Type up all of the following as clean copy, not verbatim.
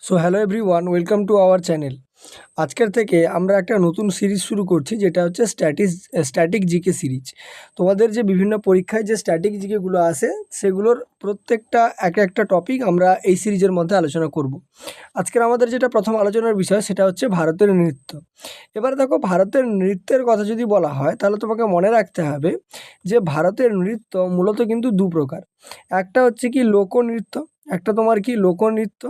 So hello everyone, welcome to our channel. আজকের থেকে আমরা একটা নতুন সিরিজ শুরু করছি, যেটা হচ্ছে স্ট্যাটিক জিকে সিরিজ। তোমাদের যে বিভিন্ন পরীক্ষায় যে স্ট্যাটিক জিকেগুলো আসে, সেগুলোর প্রত্যেকটা একটা টপিক আমরা এই সিরিজের মধ্যে আলোচনা করব। আজকের আমাদের যেটা প্রথম আলোচনার বিষয়, সেটা হচ্ছে ভারতের নৃত্য। এবার দেখো, ভারতের নৃত্যের কথা যদি বলা হয়, তাহলে তোমাকে মনে রাখতে হবে যে ভারতের নৃত্য মূলত কিন্তু দু প্রকার। একটা হচ্ছে কি লোকনৃত্য, একটা তোমার কি লোকনৃত্য,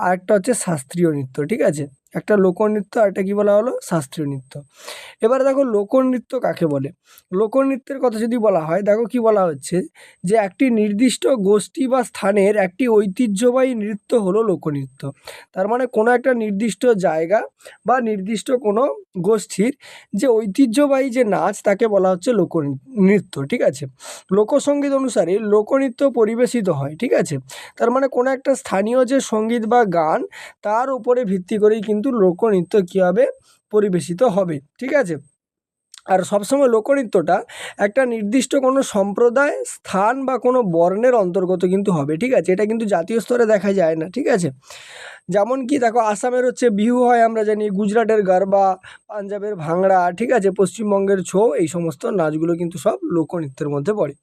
আর একটা হচ্ছে শাস্ত্রীয় নৃত্য। ঠিক আছে, একটা লোকনৃত্য আর একটা কি বলা হলো, শাস্ত্রীয় নৃত্য। এবারে দেখো, লোকনৃত্য কাকে বলে। লোকনৃত্যের কথা যদি বলা হয়, দেখো কি বলা হচ্ছে, যে একটি নির্দিষ্ট গোষ্ঠী বা স্থানের একটি ঐতিহ্যবাহী নৃত্য হলো লোকনৃত্য। তার মানে কোনো একটা নির্দিষ্ট জায়গা বা নির্দিষ্ট কোনো গোষ্ঠীর যে ঐতিহ্যবাহী যে নাচ, তাকে বলা হচ্ছে লোকনৃত্য। ঠিক আছে, লোকসঙ্গীত অনুসারে লোকনৃত্য পরিবেশিত হয়। ঠিক আছে, তার মানে কোনো একটা স্থানীয় যে সঙ্গীত বা গান, তার উপরে ভিত্তি করেই কিন্তু লোকনৃত্য কী হবে, পরিবেশিত হবে। ঠিক আছে, আর সবসময় লোকনৃত্যটা একটা নির্দিষ্ট কোনো সম্প্রদায়, স্থান বা কোনো বর্ণের অন্তর্গত কিন্তু হবে। ঠিক আছে, এটা কিন্তু জাতীয় স্তরে দেখা যায় না। ঠিক আছে, যেমন কি দেখো, আসামের হচ্ছে বিহু হয়, আমরা জানি, গুজরাটের গারবা, পাঞ্জাবের ভাংড়া, ঠিক আছে, পশ্চিমবঙ্গের ছৌ, এই সমস্ত নাচগুলো কিন্তু সব লোকনৃত্যের মধ্যে পড়ে।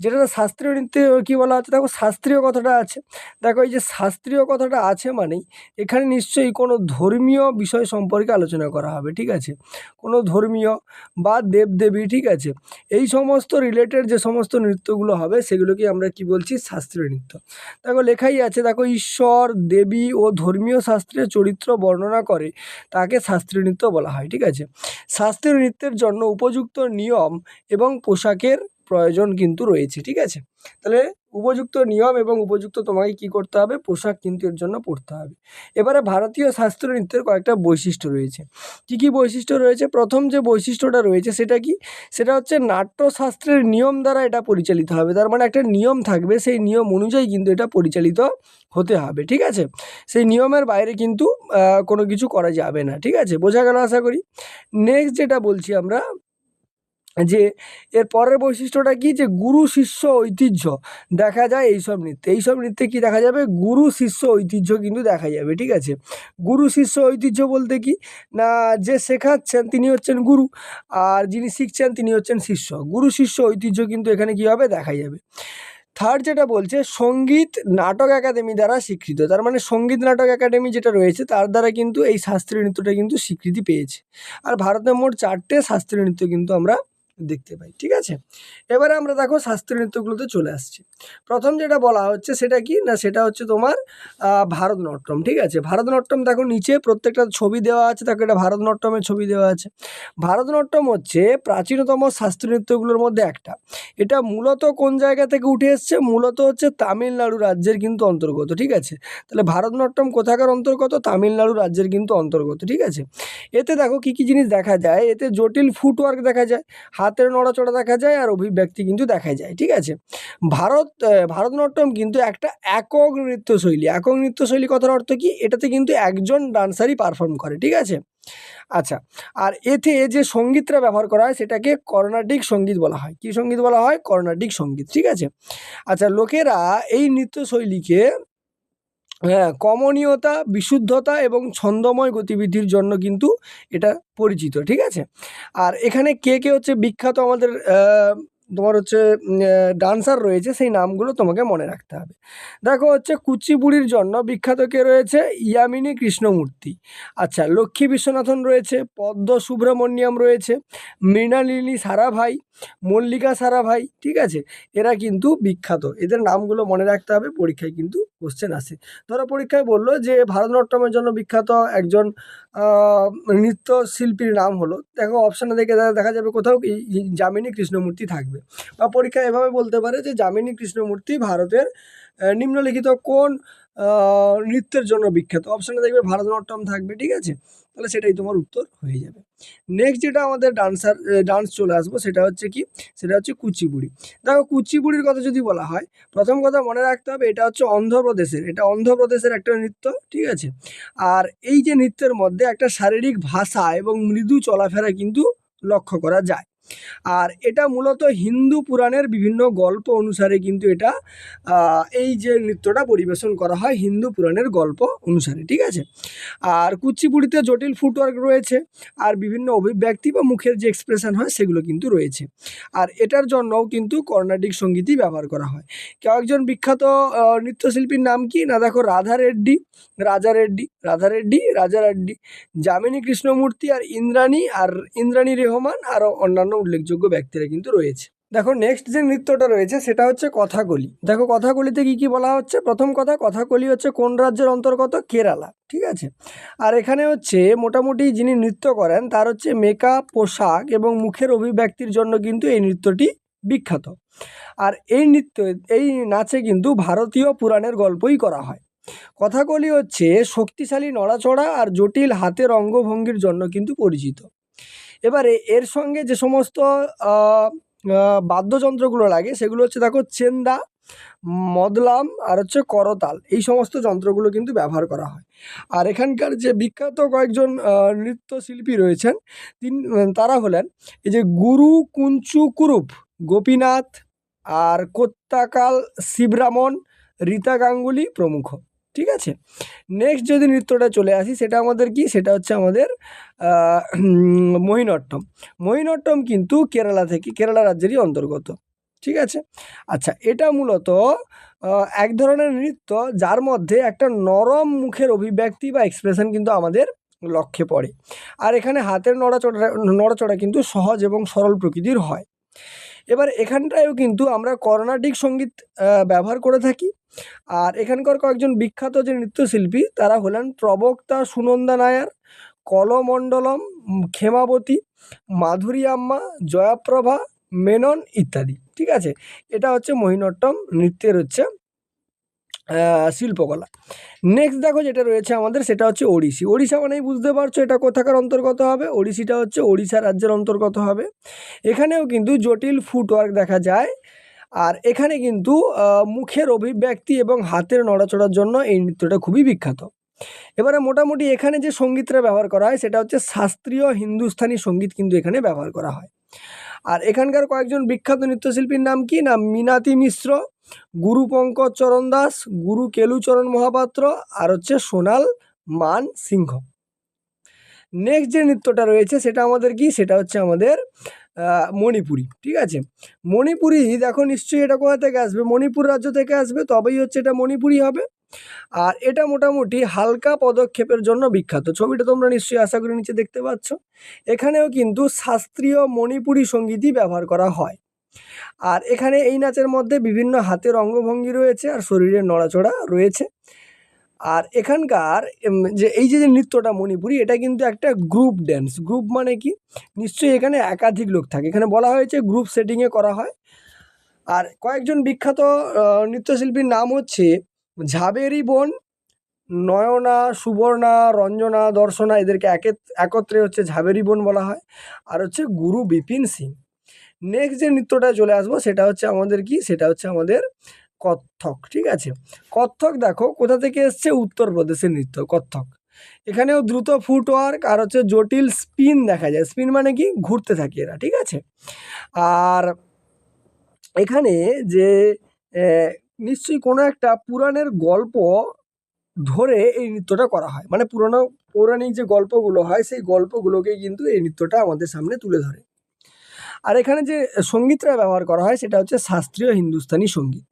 যেটা শাস্ত্রীয় নৃত্যে কী বলা হচ্ছে, দেখো শাস্ত্রীয় কথাটা আছে। দেখো, এই যে শাস্ত্রীয় কথাটা আছে মানেই এখানে নিশ্চয়ই কোনো ধর্মীয় বিষয় সম্পর্কে আলোচনা করা হবে। ঠিক আছে, কোনো ধর্মীয় বা দেবদেবী, ঠিক আছে, এই সমস্ত রিলেটেড যে সমস্ত নৃত্যগুলো হবে, সেগুলোকে আমরা কি বলছি, শাস্ত্রীয় নৃত্য। দেখো লেখাই আছে, দেখো, ঈশ্বর, দেবী ও ধর্মীয় শাস্ত্রের চরিত্র বর্ণনা করে, তাকে শাস্ত্রীয় নৃত্য বলা হয়। ঠিক আছে, শাস্ত্রীয় নৃত্যের জন্য উপযুক্ত নিয়ম এবং পোশাকের প্রয়োজন কিন্তু রয়েছে। ঠিক আছে, তাহলে উপযুক্ত নিয়ম এবং উপযুক্ত তোমাকে কি করতে হবে, পোশাক কিন্তু এর জন্য পরতে হবে। এবারে ভারতীয় শাস্ত্রীয় নৃত্যের কয়েকটা বৈশিষ্ট্য রয়েছে। কি কি বৈশিষ্ট্য রয়েছে? প্রথম যে বৈশিষ্ট্যটা রয়েছে সেটা কি, সেটা হচ্ছে নাট্যশাস্ত্রের নিয়ম দ্বারা এটা পরিচালিত হবে। তার মানে একটা নিয়ম থাকবে, সেই নিয়ম অনুযায়ী কিন্তু এটা পরিচালিত হতে হবে। ঠিক আছে, সেই নিয়মের বাইরে কিন্তু কোনো কিছু করা যাবে না। ঠিক আছে, বোঝা গেল আশা করি। নেক্সট যেটা বলছি আমরা, যে এর পরের বৈশিষ্ট্যটা কি, যে গুরু শিষ্য ঐতিহ্য দেখা যায় এইসব নৃত্যে। এইসব নৃত্যে কি দেখা যাবে, গুরু শিষ্য ঐতিহ্য কিন্তু দেখা যাবে। ঠিক আছে, গুরু শিষ্য ঐতিহ্য বলতে কি না, যে শেখাচ্ছেন তিনি হচ্ছেন গুরু, আর যিনি শিখছেন তিনি হচ্ছেন শিষ্য। গুরু শিষ্য ঐতিহ্য কিন্তু এখানে কী হবে, দেখা যাবে। থার্ড যেটা বলছে, সঙ্গীত নাটক একাডেমি দ্বারা স্বীকৃত। তার মানে সঙ্গীত নাটক একাডেমি যেটা রয়েছে, তার দ্বারা কিন্তু এই শাস্ত্রীয় নৃত্যটা কিন্তু স্বীকৃতি পেয়েছে। আর ভারতে মোট 4টে শাস্ত্রীয় নৃত্য কিন্তু আমরা দেখতে পাই। ঠিক আছে, এবারে আমরা দেখো শাস্ত্রীয় নৃত্যগুলোতে চলে আসছি। প্রথম যেটা বলা হচ্ছে সেটা কি না, সেটা হচ্ছে তোমার ভারতনাট্যম। ঠিক আছে, ভারতনাট্যম দেখো, নিচে প্রত্যেকটা ছবি দেওয়া আছে, দেখো এটা ভারতনাট্যমের ছবি দেওয়া আছে। ভারতনাট্যম হচ্ছে প্রাচীনতম শাস্ত্রীয় নৃত্যগুলোর মধ্যে একটা। এটা মূলত কোন জায়গা থেকে উঠে এসছে, মূলত হচ্ছে তামিলনাড়ু রাজ্যের কিন্তু অন্তর্গত। ঠিক আছে, তাহলে ভারতনাট্যম কোথাকার অন্তর্গত, তামিলনাড়ু রাজ্যের কিন্তু অন্তর্গত। ঠিক আছে, এতে দেখো কী কী জিনিস দেখা যায়, এতে জটিল ফুটওয়ার্ক দেখা যায়, হাতের নড়াচড়া দেখা যায়, আর অভিব্যক্তি কিন্তু দেখা যায়। ঠিক আছে, ভারতনাট্যম কিন্তু একটা একক নৃত্যশৈলী। একক নৃত্যশৈলী কথার অর্থ কি, এটাতে কিন্তু একজন ডান্সারই পারফর্ম করে। ঠিক আছে, আচ্ছা, আর এতে যে সঙ্গীতটা ব্যবহার করা হয়, সেটাকে কর্ণাটিক সঙ্গীত বলা হয়। কি সঙ্গীত বলা হয়? কর্ণাটিক সঙ্গীত। ঠিক আছে, আচ্ছা, লোকেরা এই নৃত্যশৈলীকে কমনীয়তা, বিশুদ্ধতা এবং ছন্দময় গতিবিধির জন্য কিন্তু এটা পরিচিত। ঠিক আছে, আর এখানে কে কে হচ্ছে বিখ্যাত আমাদের তোমার হচ্ছে ডান্সার রয়েছে, সেই নামগুলো তোমাকে মনে রাখতে হবে। দেখো হচ্ছে, কুচিপুড়ির জন্য বিখ্যাত কে রয়েছে, ইয়ামিনী কৃষ্ণমূর্তি। আচ্ছা, লক্ষ্মী বিশ্বনাথন রয়েছে, পদ্ম সুব্রমণ্যম রয়েছে, মৃণালিনী সারাভাই, মল্লিকা সারাভাই। ঠিক আছে, এরা কিন্তু বিখ্যাত, এদের নামগুলো মনে রাখতে হবে, পরীক্ষায় কিন্তু কোশ্চেন আসে। ধরো পরীক্ষায় বললো যে ভারতনাট্যমের জন্য বিখ্যাত একজন নৃত্যশিল্পীর নাম হলো, দেখো অপশানে দেখে দেখা যাবে কোথাও কি যামিনী কৃষ্ণমূর্তি থাকবে। বা পরীক্ষায় এভাবে বলতে পারে যে যামিনী কৃষ্ণমূর্তি ভারতের নিম্নলিখিত কোন নৃত্যের জন্য বিখ্যাত, অপশানে দেখবে ভারতনাট্যম থাকবে। ঠিক আছে, তাহলে সেটাই তোমার উত্তর হয়ে যাবে। নেক্সট যেটা আমাদের ডান্স চলে আসবো, সেটা হচ্ছে কি, সেটা হচ্ছে কুচিপুড়ি। দেখো, কুচিপুড়ির কথা যদি বলা হয়, প্রথম কথা মনে রাখতে হবে, এটা হচ্ছে অন্ধ্রপ্রদেশের একটা নৃত্য। ঠিক আছে, আর এই যে নৃত্যের মধ্যে একটা শারীরিক ভাষা এবং মৃদু চলাফেরা কিন্তু লক্ষ্য করা যায়। আর এটা মূলত হিন্দু পুরাণের বিভিন্ন গল্প অনুসারে কিন্তু এটা এই যে নৃত্যটা পরিবেশন করা হয় হিন্দু পুরাণের গল্প অনুসারে, ঠিক আছে। আর কুচিপুড়িতে জটিল ফুটওয়ার্ক রয়েছে, আর বিভিন্ন অভিব্যক্তি বা মুখের যে এক্সপ্রেশন হয় সেগুলো কিন্তু রয়েছে। আর এটার জন্যও কিন্তু কর্ণাটিক সঙ্গীতই ব্যবহার করা হয়। কয়েকজন বিখ্যাত নৃত্যশিল্পীর নাম কি না, দেখো রাধা রেড্ডি, রাজা রেড্ডি, যামিনী কৃষ্ণমূর্তি, আর ইন্দ্রাণী রহমান, আরও অন্যান্য উল্লেখযোগ্য ব্যক্তিরা কিন্তু রয়েছে। দেখো নেক্সট যে নৃত্যটা রয়েছে সেটা হচ্ছে কথাকলি। দেখো কথাকলিতে কি কি বলা হচ্ছে, প্রথম কথা, কথাকলি হচ্ছে কোন রাজ্যের অন্তর্গত, কেরালা, ঠিক আছে। আর এখানে হচ্ছে মোটামুটি যিনি নৃত্য করেন তার হচ্ছে মেকআপ, পোশাক এবং মুখের অভিব্যক্তির জন্য কিন্তু এই নৃত্যটি বিখ্যাত। আর এই নাচে কিন্তু ভারতীয় পুরাণের গল্পই করা হয়। কথাকলি হচ্ছে শক্তিশালী নড়াচড়া আর জটিল হাতের অঙ্গভঙ্গির জন্য কিন্তু পরিচিত। এবারে এর সঙ্গে যে সমস্ত বাদ্যযন্ত্রগুলো লাগে সেগুলো হচ্ছে দেখো চেন্দা, মদলাম, আর হচ্ছে করতাল, এই সমস্ত যন্ত্রগুলো কিন্তু ব্যবহার করা হয়। আর এখানকার যে বিখ্যাত কয়েকজন নৃত্যশিল্পী রয়েছেন তারা হলেন এই যে গুরু কুঞ্চু কুরুপ, গোপীনাথ, আর কোত্তাকাল শিবরামন, রীতা গাঙ্গুলি প্রমুখ, ঠিক আছে। নেক্সট যদি নৃত্যটা চলে আসি সেটা আমাদের কি, সেটা হচ্ছে আমাদের মোহিনীঅট্টম। মোহিনীঅট্টম কিন্তু কেরালা রাজ্যেরই অন্তর্গত, ঠিক আছে। আচ্ছা, এটা মূলত এক ধরনের নৃত্য যার মধ্যে একটা নরম মুখের অভিব্যক্তি বা এক্সপ্রেশন কিন্তু আমাদের লক্ষ্যে পড়ে। আর এখানে হাতের নড়াচড়া কিন্তু সহজ এবং সরল প্রকৃতির হয়। এবার এখানটায়ও কিন্তু আমরা কর্ণাটিক সঙ্গীত ব্যবহার করে থাকি। আর এখানকার কয়েকজন বিখ্যাত যে নৃত্যশিল্পী তারা হলেন প্রবক্তা সুনন্দা নায়ার, কলমণ্ডলম, ক্ষেমাবতী, মাধুরী আম্মা, জয়াপ্রভা, মেনন ইত্যাদি, ঠিক আছে। এটা হচ্ছে মোহিনীঅট্টম নৃত্যের হচ্ছে শিল্পকলা। নেক্সট দেখো যেটা রয়েছে আমাদের সেটা হচ্ছে ওড়িশি। ওড়িশা মানেই বুঝতে পারছো এটা কোথাকার অন্তর্গত হবে, ওড়িশিটা হচ্ছে ওড়িশা রাজ্যের অন্তর্গত হবে। এখানেও কিন্তু জটিল ফুটওয়ার্ক দেখা যায়। আর এখানে কিন্তু মুখের অভিব্যক্তি এবং হাতের নড়াচড়ার জন্য এই নৃত্যটা খুবই বিখ্যাত। এবারে মোটামুটি এখানে যে সঙ্গীতটা ব্যবহার করা হয় সেটা হচ্ছে শাস্ত্রীয় হিন্দুস্তানি সঙ্গীত কিন্তু এখানে ব্যবহার করা হয়। আর এখানকার কয়েকজন বিখ্যাত নৃত্যশিল্পীর নাম কি না, মিনাতি মিশ্র, গুরু পঙ্কজ চরণ দাস, গুরু কেলুচরণ মহাপাত্র, আর হচ্ছে সোনাল মান সিংহ। নেক্সট যে নৃত্যটা রয়েছে সেটা আমাদের কি, সেটা হচ্ছে আমাদের মণিপুরি, ঠিক আছে। মণিপুরি দেখো নিশ্চয়ই এটা কোথা থেকে আসবে, মণিপুর রাজ্য থেকে আসবে, তবেই হচ্ছে এটা মণিপুরি হবে। আর এটা মোটামুটি হালকা পদক্ষেপের জন্য বিখ্যাত। ছবিটা তোমরা নিশ্চয়ই আশা করি নিচে দেখতে পাচ্ছ। এখানেও কিন্তু শাস্ত্রীয় মণিপুরি সঙ্গীতই ব্যবহার করা হয়। আর এখানে এই নাচের মধ্যে বিভিন্ন হাতের অঙ্গভঙ্গি রয়েছে আর শরীরের নড়াচড়া রয়েছে। আর এখানকার যে এই যে নৃত্যটা মণিপুরি, এটা কিন্তু একটা গ্রুপ ড্যান্স। গ্রুপ মানে কি, নিশ্চয়ই এখানে একাধিক লোক থাকে, এখানে বলা হয়েছে গ্রুপ সেটিংয়ে করা হয়। আর কয়েকজন বিখ্যাত নৃত্যশিল্পীর নাম হচ্ছে ঝাবেরি বোন, নয়না, সুবর্ণা, রঞ্জনা, দর্শনা, এদেরকে একত্রে হচ্ছে ঝাবেরি বোন বলা হয়। আর হচ্ছে গুরু বিপিন সিং। নেক্সট যে নৃত্যটা চলে আসবো সেটা হচ্ছে আমাদের কি, সেটা হচ্ছে আমাদের কত্থক, ঠিক আছে। কত্থক দেখো কোথা থেকে এসছে, উত্তরপ্রদেশের নৃত্য কত্থক। এখানেও দ্রুত ফুটওয়ার্ক আর হচ্ছে জটিল স্পিন দেখা যায়। স্পিন মানে কি, ঘুরতে থাকে এরা, ঠিক আছে। আর এখানে যে নিশ্চয়ই কোনো একটা পুরাণের গল্প ধরে এই নৃত্যটা করা হয়, মানে পৌরাণিক যে গল্পগুলো হয় সেই গল্পগুলোকে কিন্তু এই নৃত্যটা আমাদের সামনে তুলে ধরে। আর এখানে যে সঙ্গীতটা ব্যবহার করা হয় সেটা হচ্ছে শাস্ত্রীয় হিন্দুস্তানি সঙ্গীত।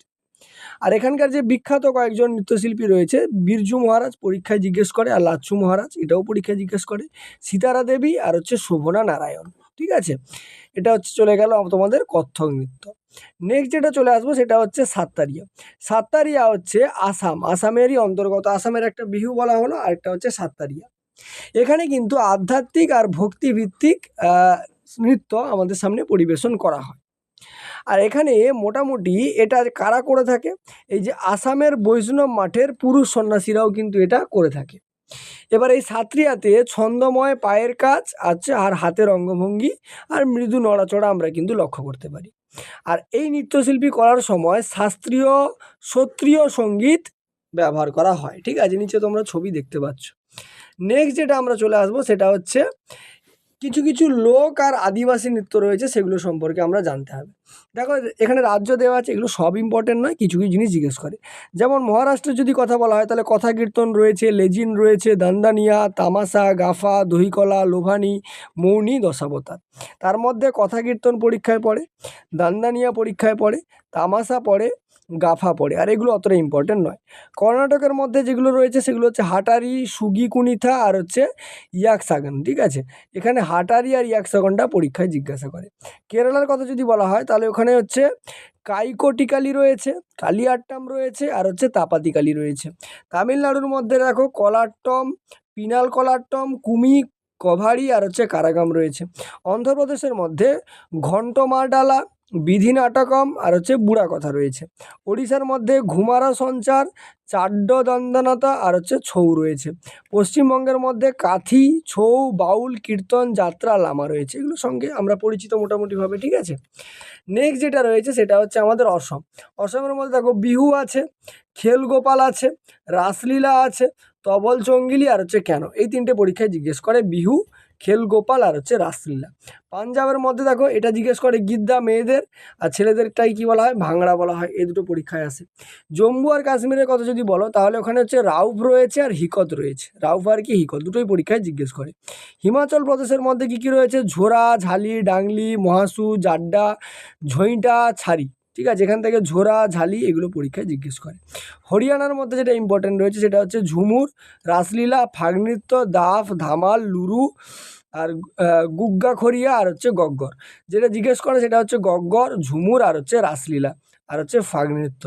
আর এখানকার যে বিখ্যাত কয়েকজন নৃত্যশিল্পী রয়েছে, বিরজু মহারাজ পরীক্ষায় জিজ্ঞেস করে, আর লাচ্ছু মহারাজ এটাও পরীক্ষায় জিজ্ঞেস করে, সীতারা দেবী, আর হচ্ছে শোভনা নারায়ণ, ঠিক আছে। এটা হচ্ছে চলে গেল তোমাদের কত্থক নৃত্য। নেক্সট যেটা চলে আসবো সেটা হচ্ছে সাত্তারিয়া। সাত্তারিয়া হচ্ছে আসামেরই অন্তর্গত, আসামের একটা বিহু বলা হলো, আরেকটা হচ্ছে সাত্তারিয়া। এখানে কিন্তু আধ্যাত্মিক আর ভক্তিভিত্তিক নৃত্য আমাদের সামনে পরিবেশন করা হয়। আর এখানে মোটামুটি এটা কারা করে থাকে, এই যে আসামের বৈষ্ণব মাঠের পুরুষ সন্ন্যাসীরাও কিন্তু এটা করে থাকে। এবার এই সাত্রিয়াতে ছন্দময় পায়ের কাজ আছে আর হাতের অঙ্গভঙ্গি আর মৃদু নড়াচড়া আমরা কিন্তু লক্ষ্য করতে পারি। আর এই নৃত্যশিল্পী করার সময় শাস্ত্রীয় সত্রীয় সঙ্গীত ব্যবহার করা হয়, ঠিক আছে। নিচে তোমরা ছবি দেখতে পাচ্ছ। নেক্সট যেটা আমরা চলে আসবো সেটা হচ্ছে কিছু কিছু লোক আর আদিবাসী নৃত্য রয়েছে, সেগুলো সম্পর্কে আমরা জানতে হবে। দেখো এখানে রাজ্য দেওয়া আছে, এগুলো সব ইম্পর্টেন্ট নয়, কিছু কিছু জিনিস জিজ্ঞেস করে। যেমন মহারাষ্ট্রের যদি কথা বলা হয় তাহলে কথা কীর্তন রয়েছে, লেজিন রয়েছে, দান্দানিয়া, তামাশা, গাফা, দহিকলা, লোভানি, মৌনি, দশাবতার। তার মধ্যে কথা কীর্তন পরীক্ষায় পড়ে, দান্দানিয়া পরীক্ষায় পড়ে, তামাশা পড়ে, গাফা পড়ে, আর এগুলো অতটা ইম্পর্টেন্ট নয়। কর্ণাটকের মধ্যে যেগুলো রয়েছে সেগুলো হচ্ছে হাটারি, সুগি কুনিথা আর হচ্ছে ইয়াকসাগান, ঠিক আছে। এখানে হাটারি আর ইয়াকসাগানটা পরীক্ষায় জিজ্ঞাসা করে। কেরালার কথা যদি বলা হয় তাহলে ওখানে হচ্ছে কাইকোটিকালি রয়েছে, কালিয়াট্টাম রয়েছে আর হচ্ছে তাপাতিকালি রয়েছে। তামিলনাড়ুর মধ্যে দেখো কলাট্টম, পিনাল কলাট্টম, কুমি, কভারি আর হচ্ছে কারাগাম রয়েছে। অন্ধ্রপ্রদেশের মধ্যে ঘণ্টমাডালা, বিধি নাটকম আর হচ্ছে বুড়া কথা রয়েছে। ওড়িশার মধ্যে ঘুমারা সঞ্চার, চাড্ড দন্দনাতা আর হচ্ছে ছৌ রয়েছে। পশ্চিমবঙ্গের মধ্যে কাথি, ছৌ, বাউল, কীর্তন, যাত্রা, লামা রয়েছে। এগুলোর সঙ্গে আমরা পরিচিত মোটামুটিভাবে, ঠিক আছে। নেক্সট যেটা রয়েছে সেটা হচ্ছে আমাদের অসম। অসমের মধ্যে দেখো বিহু আছে, খেলগোপাল আছে, রাসলীলা আছে, তবল চঙ্গিলি আর হচ্ছে কেন, এই তিনটে পরীক্ষায় জিজ্ঞেস করে, বিহু, খেলগোপাল আর হচ্ছে রাসলীলা। পাঞ্জাবের মধ্যে দেখো এটা জিজ্ঞেস করে গিদ্দা মেয়েদের, আর ছেলেদেরটাই কী বলা হয়, ভাংড়া বলা হয়। এই দুটো পরীক্ষায় আসে। জম্মু আর কাশ্মীরের কথা যদি বলো তাহলে ওখানে হচ্ছে রাউফ রয়েছে আর হিকত রয়েছে। রাউফ আর কি হিকত দুটোই পরীক্ষায় জিজ্ঞেস করে। হিমাচল প্রদেশের মধ্যে কী কী রয়েছে, ঝোরা, ঝালি, ডাংলি, মহাসু, জাড্ডা, ঝইঁটা, ছাড়ি, ঠিক আছে। এখান থেকে ঝোরা, ঝালি এগুলো পরীক্ষায় জিজ্ঞেস করে। হরিয়ানার মধ্যে যেটা ইম্পর্টেন্ট রয়েছে সেটা হচ্ছে ঝুমুর, রাসলীলা, ফাগ নৃত্য, দাফ, ধামাল, লুরু আর গুগ্গা খড়িয়া আর হচ্ছে গগ্গর। যেটা জিজ্ঞেস করে সেটা হচ্ছে গগ্গর, ঝুমুর আর হচ্ছে রাসলীলা আর হচ্ছে ফাগ নৃত্য।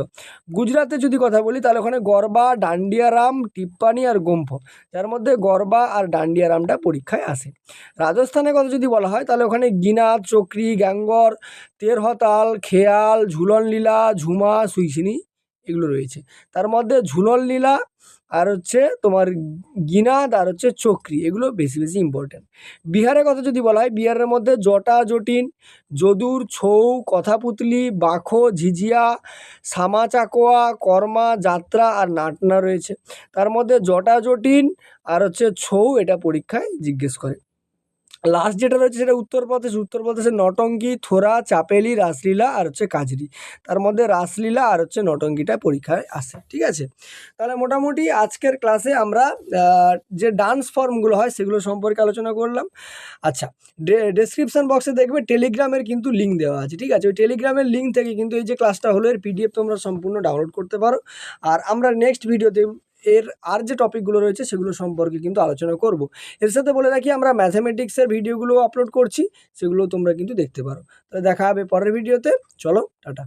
গুজরাতে যদি কথা বলি তাহলে ওখানে গরবা, ডান্ডিয়ারাম, টিপ্পানি আর গোম্ফ, যার মধ্যে গরবা আর ডান্ডিয়ারামটা পরীক্ষায় আসে। রাজস্থানের কথা যদি বলা হয় তাহলে ওখানে গিনাত, চক্রি, গ্যাঙ্গর, তেরহতাল, খেয়াল, ঝুলন লীলা, ঝুমা, সুইসিনি এগুলো রয়েছে। তার মধ্যে ঝুলন লীলা আর হচ্ছে তোমার গিনাদ আর হচ্ছে চক্রি এগুলো বেশি বেশি ইম্পর্টেন্ট। বিহারের কথা যদি বলা হয় বিহারের মধ্যে জটা জটিন, যদুর, ছৌ, কথাপুতলি, বাখো, ঝিঝিয়া, সামা চাকোয়া, কর্মা, যাত্রা আর নাটনা রয়েছে। তার মধ্যে জটা জটিন আর হচ্ছে ছৌ এটা পরীক্ষায় জিজ্ঞেস করে। লাস্ট যেটা রয়েছে সেটা উত্তরপ্রদেশ। উত্তরপ্রদেশের নটঙ্কি, থোরা, চাপেলি, রাসলীলা আর হচ্ছে কাজরি। তার মধ্যে রাসলীলা আর হচ্ছে নটঙ্কিটা পরীক্ষায় আসে, ঠিক আছে। তাহলে মোটামুটি আজকের ক্লাসে আমরা যে ডান্স ফর্মগুলো হয় সেগুলো সম্পর্কে আলোচনা করলাম। আচ্ছা, ডেসক্রিপশন বক্সে দেখবে টেলিগ্রামের কিন্তু লিঙ্ক দেওয়া আছে, ঠিক আছে। ওই টেলিগ্রামের লিঙ্ক থেকে কিন্তু এই যে ক্লাসটা হলো এর পিডিএফ তোমরা সম্পূর্ণ ডাউনলোড করতে পারো। আর আমরা নেক্সট ভিডিওতে এর আর যে টপিকগুলো রয়েছে সেগুলো সম্পর্কে কিন্তু আলোচনা করব। এর সাথে বলে রাখি আমরা ম্যাথামেটিক্সের ভিডিওগুলো আপলোড করছি, সেগুলো তোমরা কিন্তু দেখতে পারো। তাহলে দেখা হবে পরের ভিডিওতে। চলো টাটা।